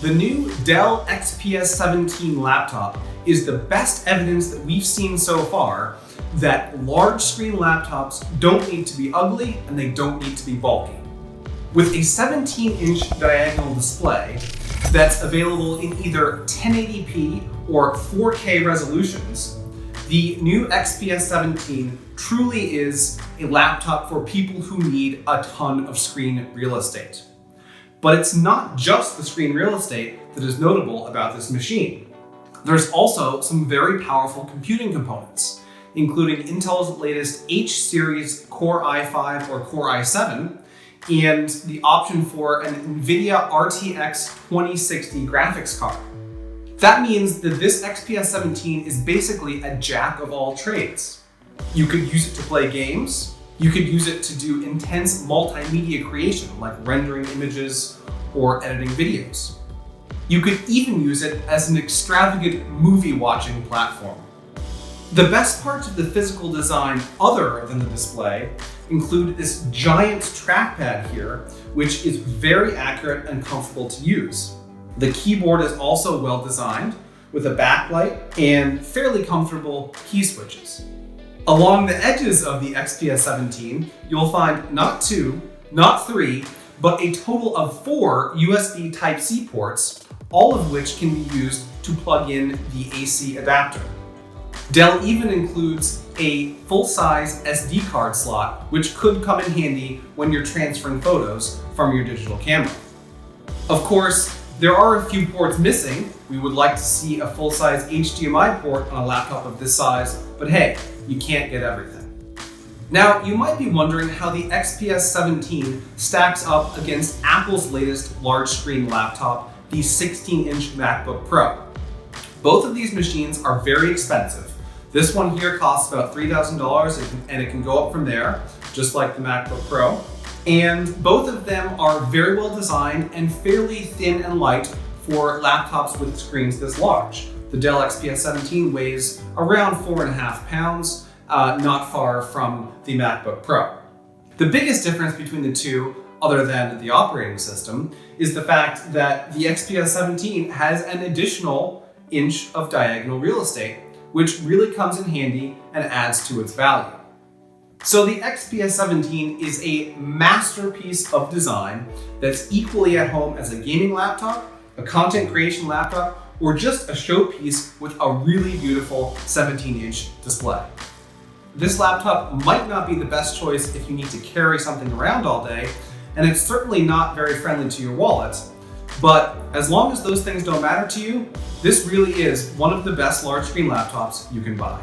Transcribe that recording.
The new Dell XPS 17 laptop is the best evidence that we've seen so far that large screen laptops don't need to be ugly and they don't need to be bulky. With a 17-inch diagonal display that's available in either 1080p or 4K resolutions, the new XPS 17 truly is a laptop for people who need a ton of screen real estate. But it's not just the screen real estate that is notable about this machine. There's also some very powerful computing components, including Intel's latest H-series Core i5 or Core i7, and the option for an NVIDIA RTX 2060 graphics card. That means that this XPS 17 is basically a jack of all trades. You could use it to play games. You could use it to do intense multimedia creation, like rendering images or editing videos. You could even use it as an extravagant movie watching platform. The best parts of the physical design other than the display include this giant trackpad here, which is very accurate and comfortable to use. The keyboard is also well designed with a backlight and fairly comfortable key switches. Along the edges of the XPS 17, you'll find not 2, not 3, but a total of 4 USB Type-C ports, all of which can be used to plug in the AC adapter. Dell even includes a full-size SD card slot, which could come in handy when you're transferring photos from your digital camera. Of course, there are a few ports missing. We would like to see a full-size HDMI port on a laptop of this size, but hey, you can't get everything. Now, you might be wondering how the XPS 17 stacks up against Apple's latest large screen laptop, the 16-inch MacBook Pro. Both of these machines are very expensive. This one here costs about $3,000 and it can go up from there, just like the MacBook Pro. And both of them are very well designed and fairly thin and light for laptops with screens this large. The Dell XPS 17 weighs around 4.5 pounds, not far from the MacBook Pro. The biggest difference between the two, other than the operating system, is the fact that the XPS 17 has an additional inch of diagonal real estate, which really comes in handy and adds to its value. So the XPS 17 is a masterpiece of design that's equally at home as a gaming laptop, a content creation laptop, or just a showpiece with a really beautiful 17-inch display. This laptop might not be the best choice if you need to carry something around all day, and it's certainly not very friendly to your wallet, but as long as those things don't matter to you, this really is one of the best large screen laptops you can buy.